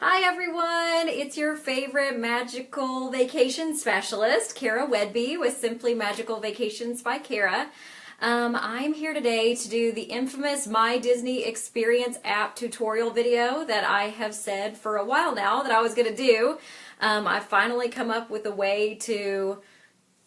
Hi everyone, it's your favorite magical vacation specialist, Cara Whedbee with Simply Magical Vacations by Cara. I'm here today to do the infamous My Disney Experience app tutorial video that I have said for a while now that I was going to do. I've finally come up with a way to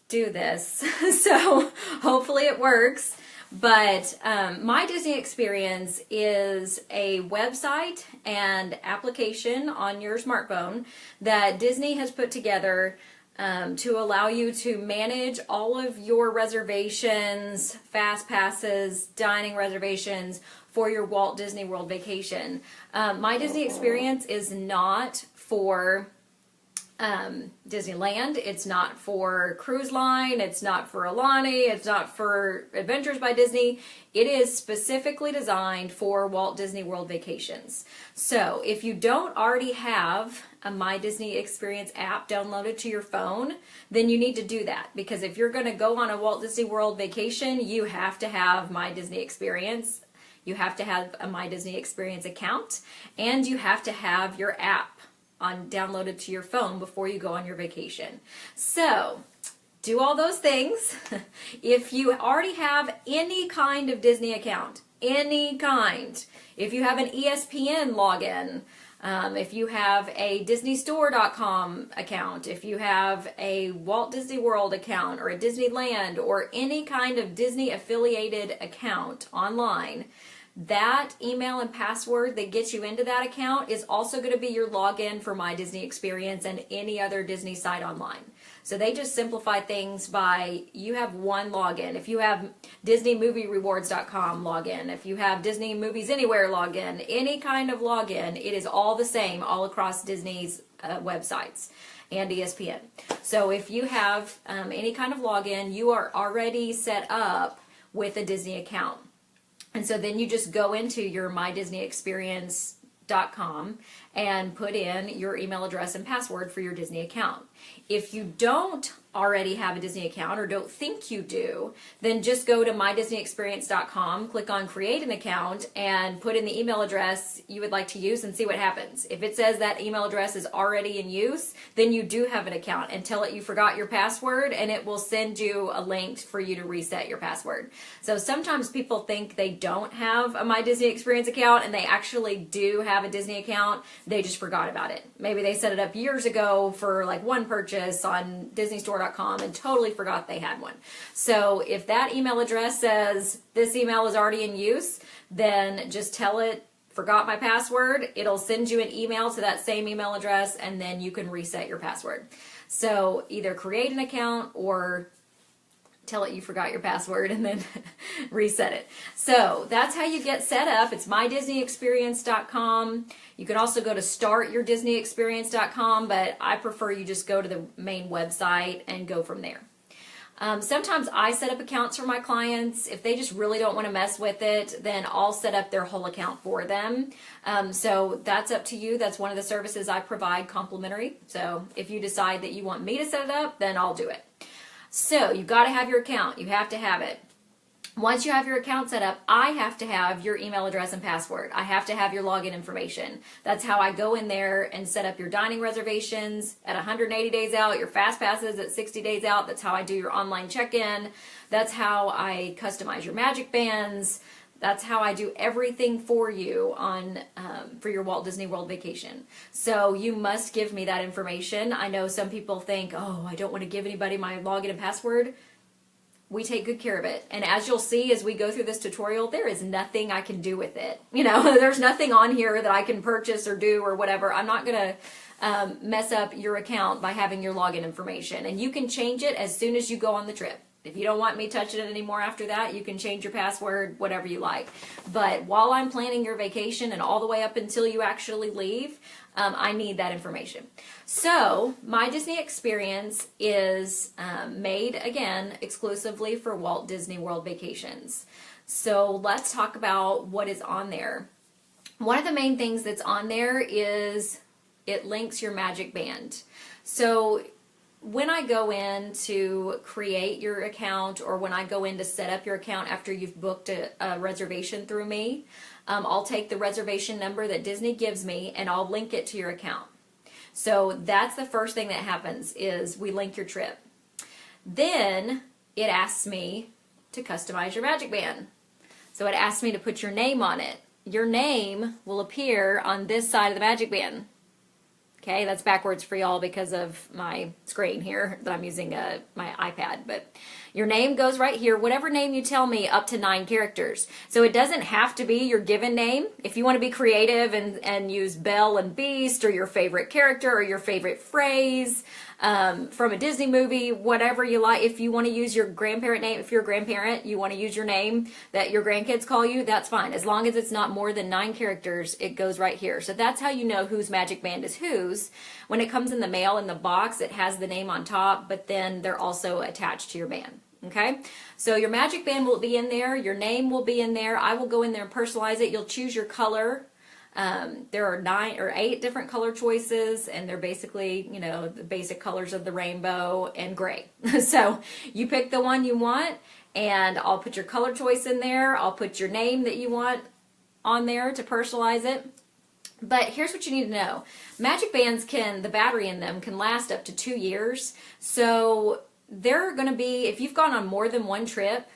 do this, so hopefully it works. But My Disney Experience is a website and application on your smartphone that Disney has put together to allow you to manage all of your reservations, fast passes, dining reservations for your Walt Disney World vacation. My Disney Experience is not for Disneyland, it's not for Cruise Line, it's not for Alani, it's not for Adventures by Disney. It is specifically designed for Walt Disney World vacations. So if you don't already have a My Disney Experience app downloaded to your phone, then you need to do that, because if you're going to go on a Walt Disney World vacation, you have to have My Disney Experience. You have to have a My Disney Experience account, and you have to have your app downloaded to your phone before you go on your vacation. So do all those things. If you already have any kind of Disney account, any kind, if you have an ESPN login, if you have a DisneyStore.com account, if you have a Walt Disney World account or a Disneyland or any kind of Disney affiliated account online, that email and password that gets you into that account is also going to be your login for My Disney Experience and any other Disney site online. So they just simplify things by, you have one login. If you have DisneyMovieRewards.com login, if you have Disney Movies Anywhere login, any kind of login, it is all the same all across Disney's websites and ESPN. So if you have any kind of login, you are already set up with a Disney account. And so then you just go into your MyDisneyExperience.com and put in your email address and password for your Disney account. If you don't already have a Disney account or don't think you do, then just go to MyDisneyExperience.com, click on create an account, and put in the email address you would like to use and see what happens. If it says that email address is already in use, then you do have an account, and tell it you forgot your password, and it will send you a link for you to reset your password. So sometimes people think they don't have a My Disney Experience account, and they actually do have a Disney account. They just forgot about it. Maybe they set it up years ago for like one purchase on DisneyStore.com and totally forgot they had one. So if that email address says this email is already in use, then just tell it forgot my password. It'll send you an email to that same email address, and then you can reset your password. So either create an account or tell it you forgot your password and then reset it. So that's how you get set up. It's MyDisneyExperience.com. You can also go to StartYourDisneyExperience.com, but I prefer you just go to the main website and go from there. Sometimes I set up accounts for my clients. If they just really don't want to mess with it, then I'll set up their whole account for them. So that's up to you. That's one of the services I provide complimentary. So if you decide that you want me to set it up, then I'll do it. So you've got to have your account. You have to have it. Once you have your account set up, I have to have your email address and password. I have to have your login information. That's how I go in there and set up your dining reservations at 180 days out, your fast passes at 60 days out. That's how I do your online check-in. That's how I customize your magic bands. That's how I do everything for you on for your Walt Disney World vacation. So you must give me that information. I know some people think, oh, I don't want to give anybody my login and password. We take good care of it. And as you'll see as we go through this tutorial, there is nothing I can do with it. You know, there's nothing on here that I can purchase or do or whatever. I'm not going to mess up your account by having your login information. And you can change it as soon as you go on the trip. If you don't want me touching it anymore after that, you can change your password, whatever you like. But while I'm planning your vacation and all the way up until you actually leave, I need that information. So My Disney Experience is made, again, exclusively for Walt Disney World vacations. So let's talk about what is on there. One of the main things that's on there is it links your magic band. So when I go in to create your account, or when I go in to set up your account after you've booked a reservation through me, I'll take the reservation number that Disney gives me and I'll link it to your account. So that's the first thing that happens is we link your trip. Then it asks me to customize your Magic Band. So it asks me to put your name on it. Your name will appear on this side of the Magic Band. Okay, that's backwards for y'all because of my screen here that I'm using my iPad. But your name goes right here, whatever name you tell me, up to 9 characters. So it doesn't have to be your given name. If you want to be creative and use Belle and Beast or your favorite character or your favorite phrase from a Disney movie, whatever you like. If you want to use your grandparent name, if you're a grandparent, you want to use your name that your grandkids call you, that's fine. As long as it's not more than 9 characters, it goes right here. So that's how you know whose Magic Band is whose. When it comes in the mail in the box, it has the name on top, but then they're also attached to your band. Okay, so your Magic Band will be in there, your name will be in there. I will go in there and personalize it. You'll choose your color. There are 9 or 8 different color choices, and they're basically, you know, the basic colors of the rainbow and gray. So you pick the one you want, and I'll put your color choice in there. I'll put your name that you want on there to personalize it. But here's what you need to know. Magic Bands the battery in them can last up to 2 years. So they're going to be, if you've gone on more than one trip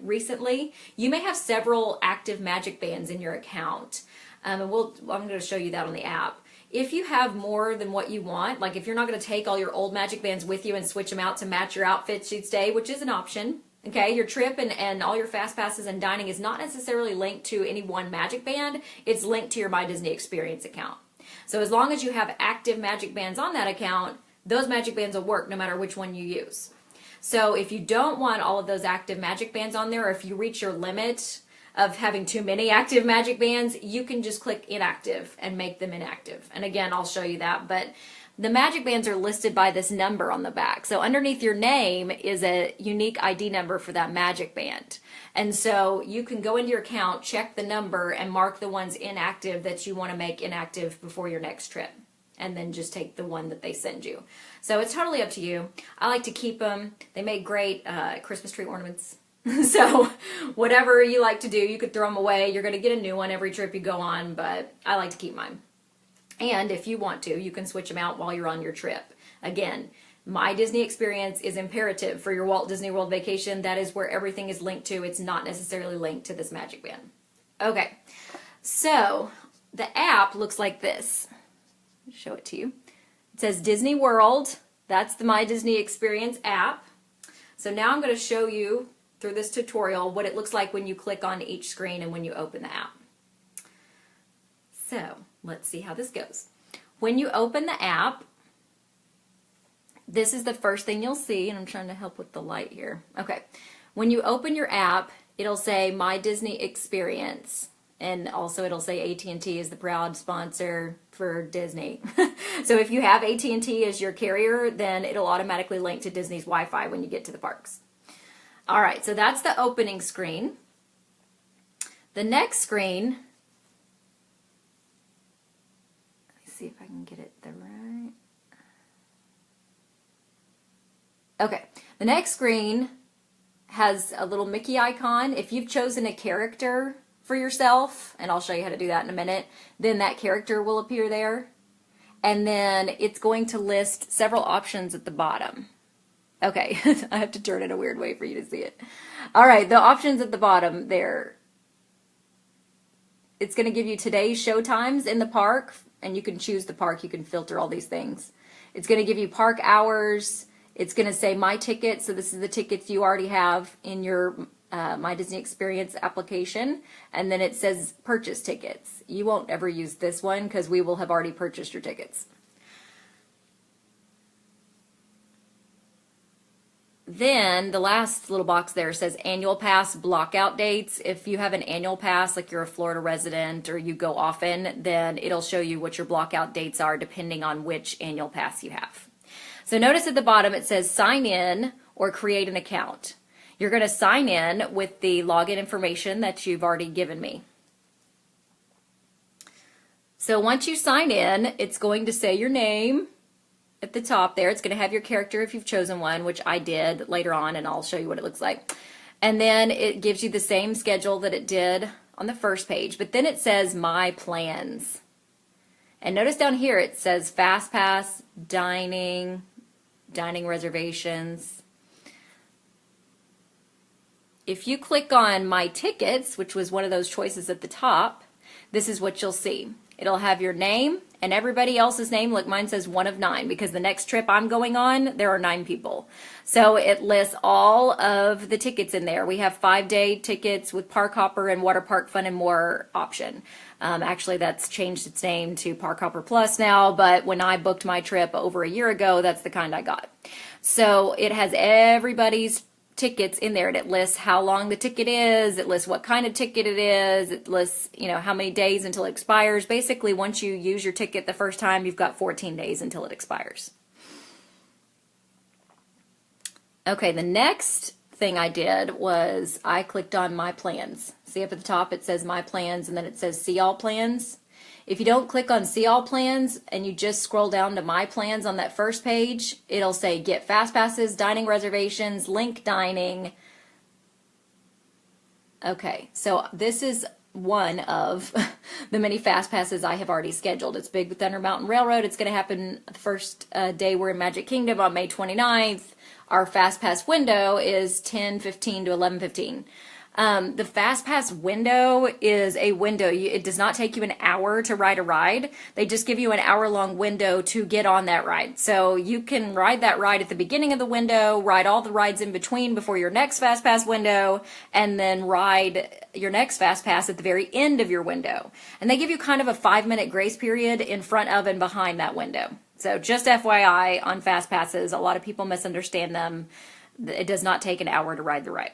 recently, you may have several active Magic Bands in your account. And I'm going to show you that on the app. If you have more than what you want, like if you're not going to take all your old Magic Bands with you and switch them out to match your outfits each day, which is an option, okay, your trip and all your fast passes and dining is not necessarily linked to any one Magic Band. It's linked to your My Disney Experience account. So as long as you have active Magic Bands on that account, those Magic Bands will work no matter which one you use. So if you don't want all of those active Magic Bands on there, or if you reach your limit of having too many active Magic Bands, you can just click inactive and make them inactive. And again, I'll show you that. But the Magic Bands are listed by this number on the back. So underneath your name is a unique ID number for that Magic Band. And so you can go into your account, check the number, and mark the ones inactive that you want to make inactive before your next trip. And then just take the one that they send you. So it's totally up to you. I like to keep them. They make great Christmas tree ornaments. So whatever you like to do, you could throw them away. You're going to get a new one every trip you go on, but I like to keep mine. And if you want to, you can switch them out while you're on your trip. Again, My Disney Experience is imperative for your Walt Disney World vacation. That is where everything is linked to. It's not necessarily linked to this Magic Band. Okay, so the app looks like this. I'll show it to you. It says Disney World. That's the My Disney Experience app. So now I'm going to show you through this tutorial what it looks like when you click on each screen and when you open the app. So let's see how this goes. When you open the app, this is the first thing you'll see, and I'm trying to help with the light here. Okay, when you open your app, it'll say My Disney Experience, and also it'll say AT&T is the proud sponsor for Disney. So if you have AT&T as your carrier, then it'll automatically link to Disney's Wi-Fi when you get to the parks. All right, so that's the opening screen. The next screen, let me see if I can get it the right. Okay, the next screen has a little Mickey icon. If you've chosen a character for yourself, and I'll show you how to do that in a minute, then that character will appear there. And then it's going to list several options at the bottom. Okay, I have to turn it a weird way for you to see it. All right, the options at the bottom there. It's going to give you today's show times in the park, and you can choose the park. You can filter all these things. It's going to give you park hours. It's going to say My Tickets, so this is the tickets you already have in your My Disney Experience application. And then it says Purchase Tickets. You won't ever use this one because we will have already purchased your tickets. Then the last little box there says Annual Pass Blockout Dates. If you have an annual pass, like you're a Florida resident or you go often, then it'll show you what your blockout dates are depending on which annual pass you have. So notice at the bottom it says sign in or create an account. You're going to sign in with the login information that you've already given me. So once you sign in, it's going to say your name at the top there. It's going to have your character if you've chosen one, which I did later on, and I'll show you what it looks like. And then it gives you the same schedule that it did on the first page, but then it says My Plans. And notice down here it says Fast Pass, dining reservations. If you click on My Tickets, which was one of those choices at the top, this is what you'll see. It'll have your name and everybody else's name. Look, mine says 1 of 9 because the next trip I'm going on, there are 9 people. So it lists all of the tickets in there. We have 5-day tickets with Park Hopper and Water Park Fun and More option. Actually, that's changed its name to Park Hopper Plus now, but when I booked my trip over a year ago, that's the kind I got. So it has everybody's tickets in there, and it lists how long the ticket is, it lists what kind of ticket it is, it lists, you know, how many days until it expires. Basically, once you use your ticket the first time, you've got 14 days until it expires. Okay, the next thing I did was I clicked on My Plans. See up at the top it says My Plans, and then it says See All Plans. If you don't click on See All Plans and you just scroll down to My Plans on that first page, it'll say Get Fast Passes, Dining Reservations, Link Dining. Okay, so this is one of the many Fast Passes I have already scheduled. It's Big Thunder Mountain Railroad. It's going to happen the first day we're in Magic Kingdom on May 29th. Our Fast Pass window is 10:15 to 11:15. The Fast Pass window is a window. It does not take you an hour to ride a ride. They just give you an hour-long window to get on that ride. So you can ride that ride at the beginning of the window, ride all the rides in between before your next Fast Pass window, and then ride your next Fast Pass at the very end of your window. And they give you kind of a 5-minute grace period in front of and behind that window. So just FYI on Fast Passes, a lot of people misunderstand them. It does not take an hour to ride the ride.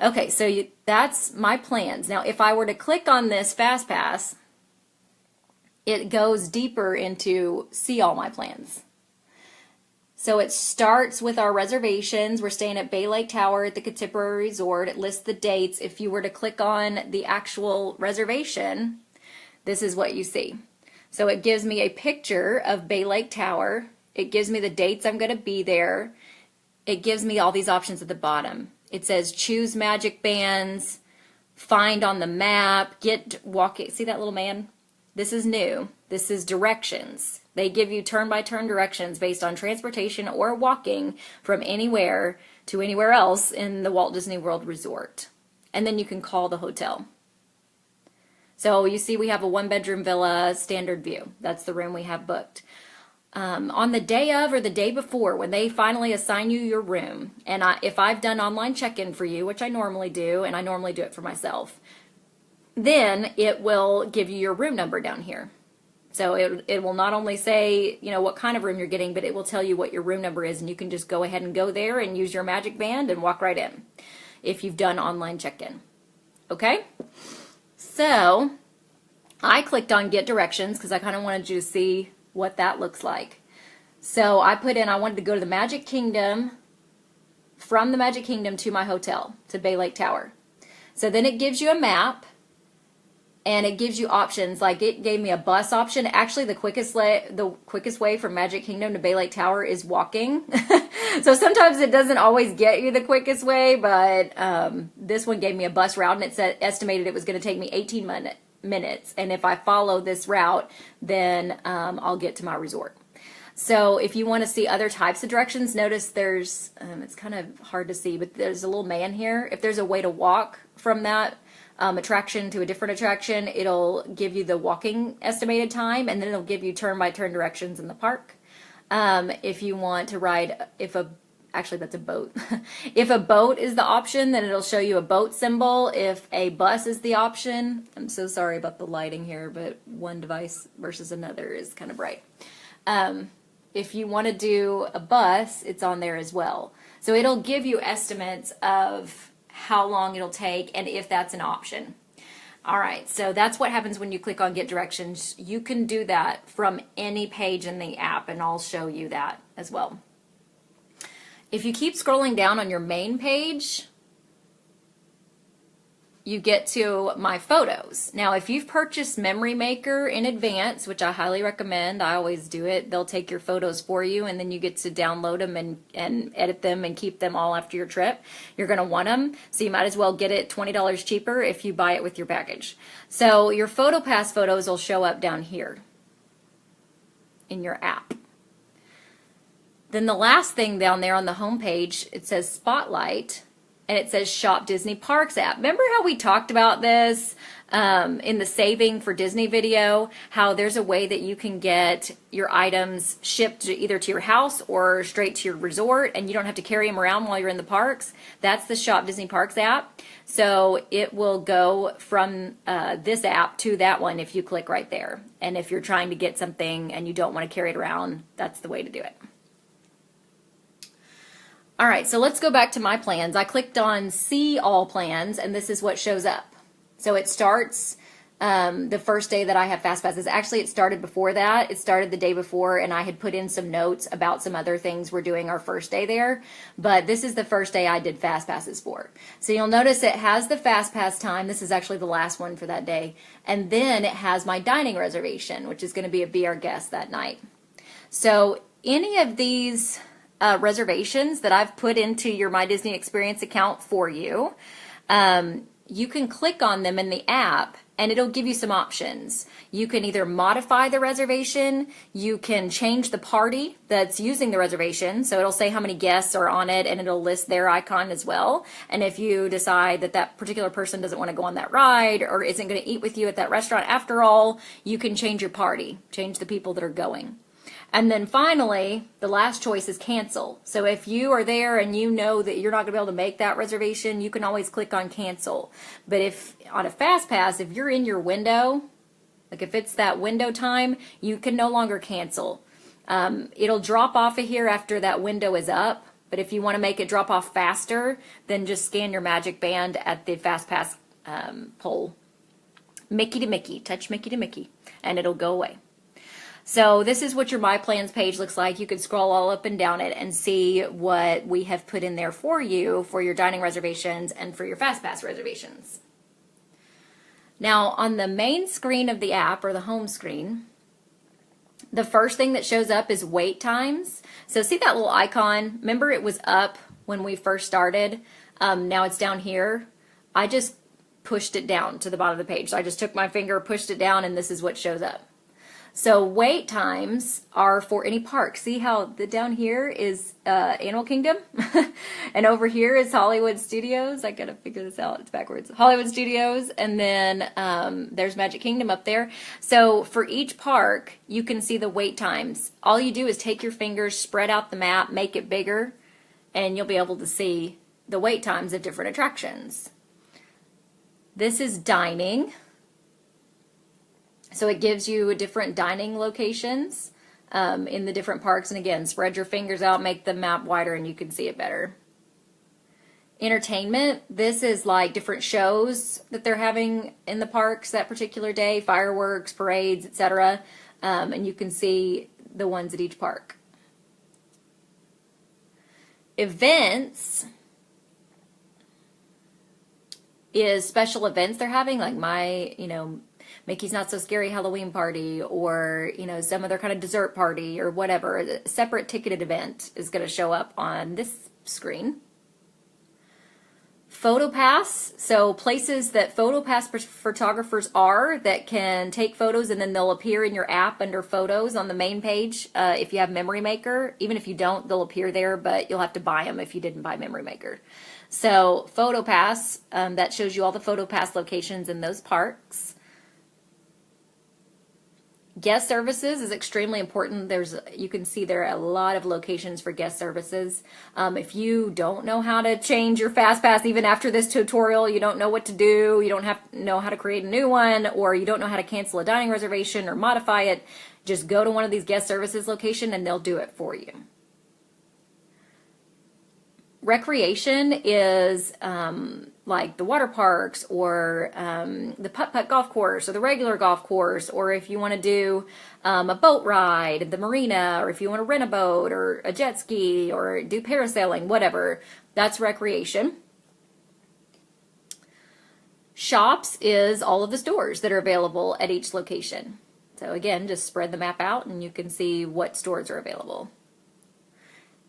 Okay, so that's My Plans. Now, if I were to click on this Fast Pass, it goes deeper into See All My Plans. So it starts with our reservations. We're staying at Bay Lake Tower at the Contemporary Resort. It lists the dates. If you were to click on the actual reservation, this is what you see. So it gives me a picture of Bay Lake Tower. It gives me the dates I'm going to be there. It gives me all these options at the bottom. It says choose magic bands, find on the map, get walking. See that little man? This is new. This is directions. They give you turn-by-turn directions based on transportation or walking from anywhere to anywhere else in the Walt Disney World Resort. And then you can call the hotel. So you see we have a 1-bedroom villa, standard view. That's the room we have booked. On the day of or the day before, when they finally assign you your room, and if I've done online check-in for you, which I normally do, and I normally do it for myself, then it will give you your room number down here. So it will not only say, you know, what kind of room you're getting, but it will tell you what your room number is, and you can just go ahead and go there and use your magic band and walk right in if you've done online check-in. Okay? So I clicked on Get Directions because I kind of wanted you to see what that looks like. So I put in, I wanted to go to the Magic Kingdom, from the Magic Kingdom to my hotel, to Bay Lake Tower. So then it gives you a map, and it gives you options. Like it gave me a bus option. Actually, the quickest way from Magic Kingdom to Bay Lake Tower is walking. So sometimes it doesn't always get you the quickest way, but this one gave me a bus route, and it said estimated it was going to take me 18 minutes, and if I follow this route, then I'll get to my resort. So if you want to see other types of directions, notice there's, it's kind of hard to see, but there's a little man here. If there's a way to walk from that attraction to a different attraction, it'll give you the walking estimated time, and then it'll give you turn-by-turn directions in the park. If you want to ride, actually that's a boat. If a boat is the option, then it'll show you a boat symbol. If a bus is the option, I'm so sorry about the lighting here, but one device versus another is kind of bright. If you want to do a bus, it's on there as well. So it'll give you estimates of how long it'll take and if that's an option. All right, so that's what happens when you click on Get Directions. You can do that from any page in the app, and I'll show you that as well. If you keep scrolling down on your main page, you get to my photos. Now, if you've purchased Memory Maker in advance, which I highly recommend, I always do it, they'll take your photos for you and then you get to download them and edit them and keep them all after your trip. You're going to want them, so you might as well get it $20 cheaper if you buy it with your package. So your PhotoPass photos will show up down here in your app. Then the last thing down there on the home page, it says Spotlight. And it says Shop Disney Parks app. Remember how we talked about this in the Saving for Disney video, how there's a way that you can get your items shipped either to your house or straight to your resort and you don't have to carry them around while you're in the parks? That's the Shop Disney Parks app. So it will go from this app to that one if you click right there. And if you're trying to get something and you don't want to carry it around, that's the way to do it. All right, so let's go back to my plans. I clicked on See All Plans, and this is what shows up. So it starts the first day that I have Fast Passes. Actually, it started before that. It started the day before, and I had put in some notes about some other things we're doing our first day there. But this is the first day I did Fast Passes for. So you'll notice it has the Fast Pass time. This is actually the last one for that day. And then it has my dining reservation, which is going to be Our Guest that night. So any of these reservations that I've put into your My Disney Experience account for you, you can click on them in the app and it'll give you some options. You can either modify the reservation, you can change the party that's using the reservation, so it'll say how many guests are on it and it'll list their icon as well. And if you decide that that particular person doesn't want to go on that ride or isn't going to eat with you at that restaurant after all, you can change your party, change the people that are going. And then finally, the last choice is cancel. So if you are there and you know that you're not going to be able to make that reservation, you can always click on cancel. But if on a Fast Pass, if you're in your window, like if it's that window time, you can no longer cancel. It'll drop off of here after that window is up. But if you want to make it drop off faster, then just scan your magic band at the Fast Pass pole. Mickey to Mickey, touch Mickey to Mickey, and it'll go away. So this is what your My Plans page looks like. You can scroll all up and down it and see what we have put in there for you for your dining reservations and for your Fast Pass reservations. Now on the main screen of the app, or the home screen, the first thing that shows up is wait times. So see that little icon? Remember it was up when we first started? Now it's down here. I just pushed it down to the bottom of the page. So I just took my finger, pushed it down, and this is what shows up. So wait times are for any park. See how down here is Animal Kingdom? And over here is Hollywood Studios. I gotta figure this out, it's backwards. Hollywood Studios, and then there's Magic Kingdom up there. So for each park, you can see the wait times. All you do is take your fingers, spread out the map, make it bigger, and you'll be able to see the wait times of different attractions. This is dining. So it gives you different dining locations in the different parks. And again, spread your fingers out, make the map wider, and you can see it better. Entertainment, this is like different shows that they're having in the parks that particular day, fireworks, parades, etc. And you can see the ones at each park. Events is special events they're having, like Mickey's Not So Scary Halloween party, or, some other kind of dessert party or whatever. A separate ticketed event is going to show up on this screen. PhotoPass, so places that PhotoPass photographers are that can take photos and then they'll appear in your app under photos on the main page. If you have Memory Maker, even if you don't, they'll appear there, but you'll have to buy them if you didn't buy Memory Maker. So PhotoPass, that shows you all the PhotoPass locations in those parks. Guest services is extremely important. You can see there are a lot of locations for guest services. If you don't know how to change your Fast Pass even after this tutorial, you don't know what to do, you don't know how to create a new one, or you don't know how to cancel a dining reservation or modify it, just go to one of these guest services locations and they'll do it for you. Recreation is like the water parks, or the putt-putt golf course, or the regular golf course, or if you want to do a boat ride at the marina, or if you want to rent a boat or a jet ski or do parasailing, whatever, that's recreation. Shops is all of the stores that are available at each location. So again, just spread the map out and you can see what stores are available.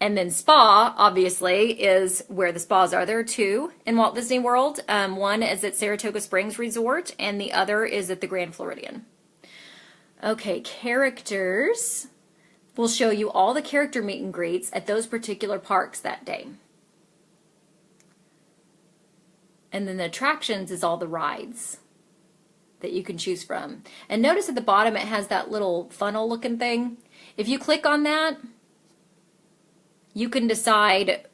And then spa, obviously, is where the spas are. There are two in Walt Disney World. One is at Saratoga Springs Resort, and the other is at the Grand Floridian. Okay, characters will show you all the character meet and greets at those particular parks that day. And then the attractions is all the rides that you can choose from. And notice at the bottom it has that little funnel looking thing. If you click on that, you can decide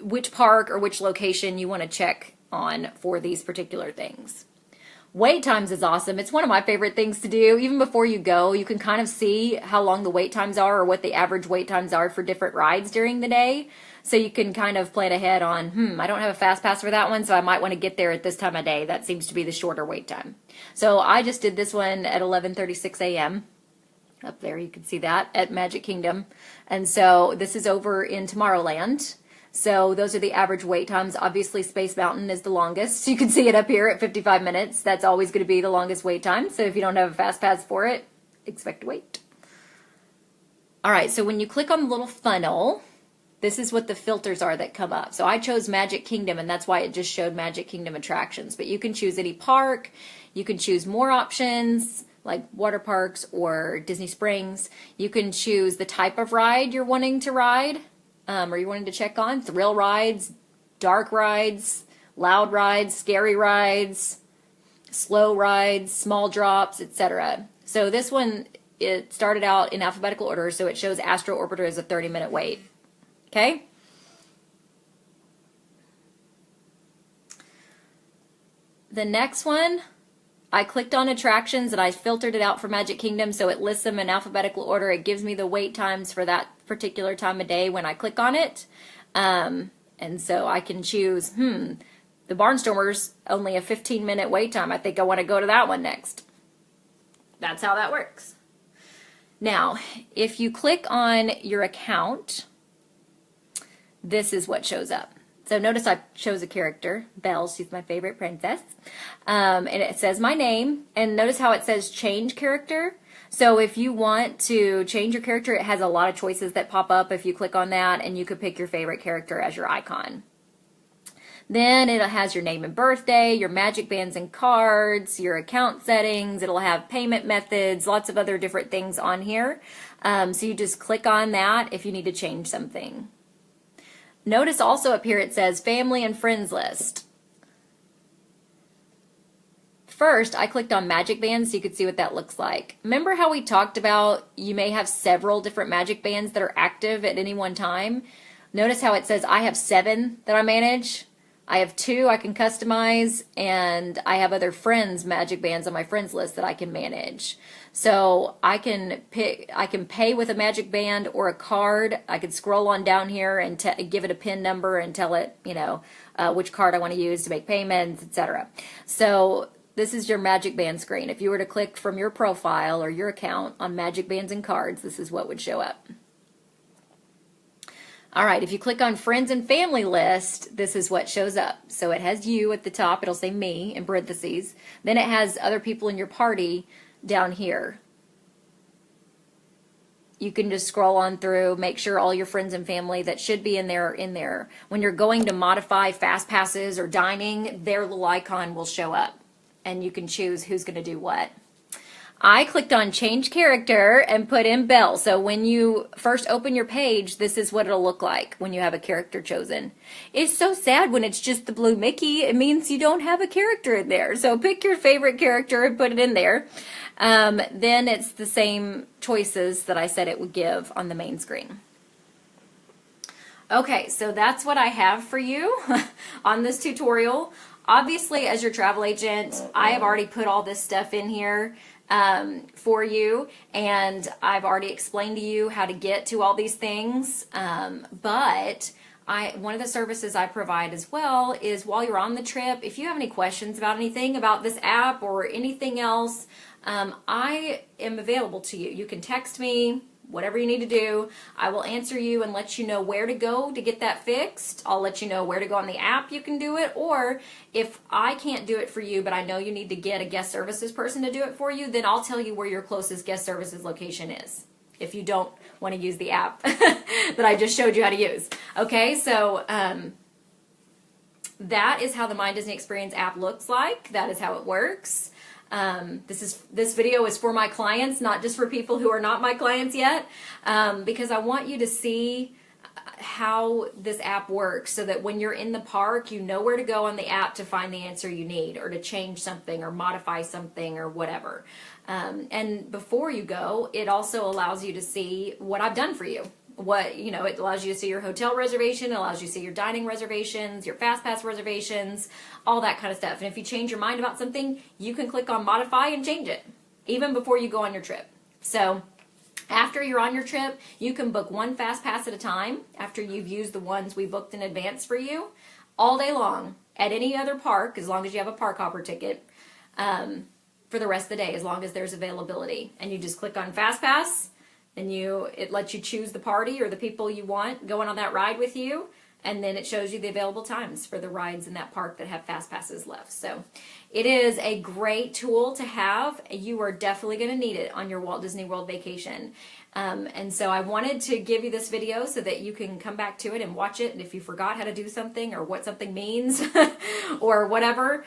which park or which location you want to check on for these particular things. Wait times is awesome. It's one of my favorite things to do. Even before you go, you can kind of see how long the wait times are or what the average wait times are for different rides during the day. So you can kind of plan ahead on, I don't have a fast pass for that one, so I might want to get there at this time of day. That seems to be the shorter wait time. So I just did this one at 11:36 a.m. Up there, you can see that at Magic Kingdom. And so this is over in Tomorrowland. So those are the average wait times. Obviously, Space Mountain is the longest. You can see it up here at 55 minutes. That's always going to be the longest wait time. So if you don't have a fast pass for it, expect to wait. All right, so when you click on the little funnel, this is what the filters are that come up. So I chose Magic Kingdom, and that's why it just showed Magic Kingdom attractions. But you can choose any park. You can choose more options, like water parks or Disney Springs. You can choose the type of ride you're wanting to ride, or you're wanting to check on. Thrill rides, dark rides, loud rides, scary rides, slow rides, small drops, etc. So this one, it started out in alphabetical order, so it shows Astro Orbiter as a 30-minute wait. Okay? The next one, I clicked on attractions and I filtered it out for Magic Kingdom, so it lists them in alphabetical order. It gives me the wait times for that particular time of day when I click on it. And so I can choose, the Barnstormers, only a 15-minute wait time. I think I want to go to that one next. That's how that works. Now, if you click on your account, this is what shows up. So notice I chose a character, Belle, she's my favorite princess. And it says my name, and notice how it says change character. So if you want to change your character, it has a lot of choices that pop up if you click on that, and you could pick your favorite character as your icon. Then it has your name and birthday, your magic bands and cards, your account settings. It'll have payment methods, lots of other different things on here. So you just click on that if you need to change something. Notice also up here it says family and friends list. First, I clicked on magic bands so you could see what that looks like. Remember how we talked about you may have several different magic bands that are active at any one time? Notice how it says I have 7 that I manage. I have 2 I can customize, and I have other friends' magic bands on my friends list that I can manage. So I can pay with a magic band or a card. I can scroll on down here and give it a PIN number and tell it, which card I want to use to make payments, etc. So this is your magic band screen. If you were to click from your profile or your account on magic bands and cards, this is what would show up. All right, if you click on friends and family list, this is what shows up. So it has you at the top. It'll say me in parentheses. Then it has other people in your party down here. You can just scroll on through, make sure all your friends and family that should be in there are in there. When you're going to modify fast passes or dining, their little icon will show up, and you can choose who's going to do what. I clicked on change character and put in Belle. So when you first open your page, this is what it'll look like when you have a character chosen. It's so sad when it's just the blue Mickey. It means you don't have a character in there. So pick your favorite character and put it in there. Then it's the same choices that I said it would give on the main screen. Okay, so that's what I have for you on this tutorial. Obviously, as your travel agent, I have already put all this stuff in here for you, and I've already explained to you how to get to all these things, but one of the services I provide as well is while you're on the trip, if you have any questions about anything about this app or anything else, I am available to you. You can text me, whatever you need to do. I will answer you and let you know where to go to get that fixed. I'll let you know where to go on the app you can do it, or if I can't do it for you, but I know you need to get a guest services person to do it for you, then I'll tell you where your closest guest services location is, if you don't want to use the app that I just showed you how to use. Okay, so that is how the My Disney Experience app looks like. That is how it works. This video is for my clients, not just for people who are not my clients yet, because I want you to see how this app works so that when you're in the park, you know where to go on the app to find the answer you need, or to change something or modify something or whatever. And before you go, it also allows you to see what I've done for you. It allows you to see your hotel reservation, it allows you to see your dining reservations, your fast pass reservations, all that kind of stuff. And if you change your mind about something, you can click on modify and change it, even before you go on your trip. So after you're on your trip, you can book one fast pass at a time after you've used the ones we booked in advance for you, all day long at any other park, as long as you have a park hopper ticket, for the rest of the day, as long as there's availability. And you just click on fast pass, and it lets you choose the party or the people you want going on that ride with you, and then it shows you the available times for the rides in that park that have fast passes left. So it is a great tool to have. You are definitely going to need it on your Walt Disney World vacation. And so I wanted to give you this video so that you can come back to it and watch it. And if you forgot how to do something or what something means or whatever,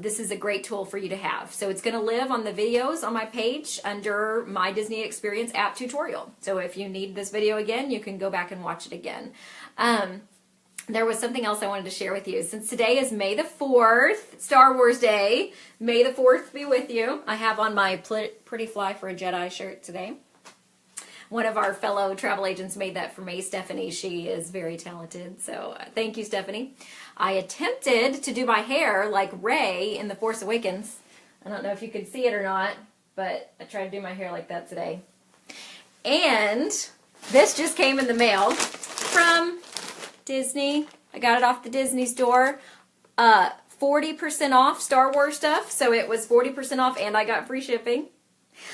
this is a great tool for you to have. So it's going to live on the videos on my page under My Disney Experience app tutorial. So if you need this video again, you can go back and watch it again. There was something else I wanted to share with you. Since today is May the 4th, Star Wars Day, May the 4th be with you. I have on my Pretty Fly for a Jedi shirt today. One of our fellow travel agents made that for me, Stephanie. She is very talented, so thank you, Stephanie. I attempted to do my hair like Rey in The Force Awakens. I don't know if you could see it or not, but I tried to do my hair like that today. And this just came in the mail from Disney. I got it off the Disney store. 40% off Star Wars stuff, so it was 40% off and I got free shipping.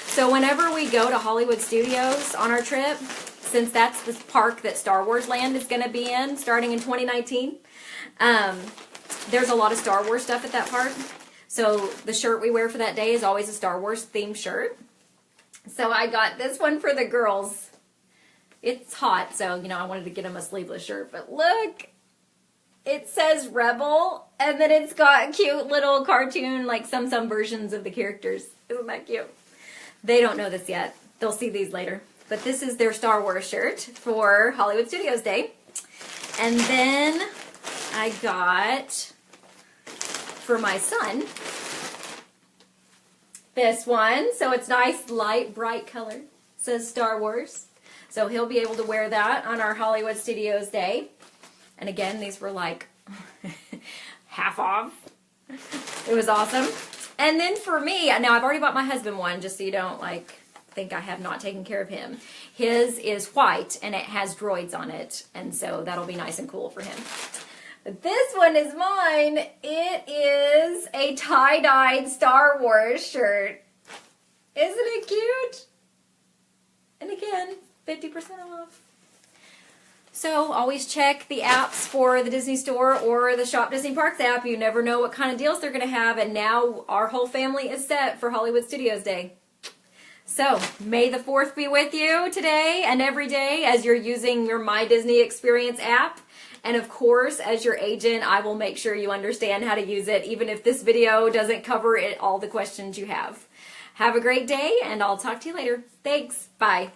So whenever we go to Hollywood Studios on our trip, since that's the park that Star Wars Land is going to be in starting in 2019, there's a lot of Star Wars stuff at that park. So the shirt we wear for that day is always a Star Wars themed shirt. So I got this one for the girls. It's hot, so, I wanted to get them a sleeveless shirt. But look, it says Rebel, and then it's got cute little cartoon, like some versions of the characters. Isn't that cute? They don't know this yet. They'll see these later. But this is their Star Wars shirt for Hollywood Studios Day. And then I got, for my son, this one. So it's nice, light, bright color. It says Star Wars. So he'll be able to wear that on our Hollywood Studios Day. And again, these were like half off. It was awesome. And then for me, now I've already bought my husband one, just so you don't think I have not taken care of him. His is white and it has droids on it, and so that'll be nice and cool for him. But this one is mine. It is a tie-dyed Star Wars shirt. Isn't it cute? And again, 50% off. So always check the apps for the Disney Store or the Shop Disney Parks app. You never know what kind of deals they're going to have. And now our whole family is set for Hollywood Studios Day. So May the 4th be with you today and every day as you're using your My Disney Experience app. And of course, as your agent, I will make sure you understand how to use it, even if this video doesn't cover all the questions you have. Have a great day, and I'll talk to you later. Thanks. Bye.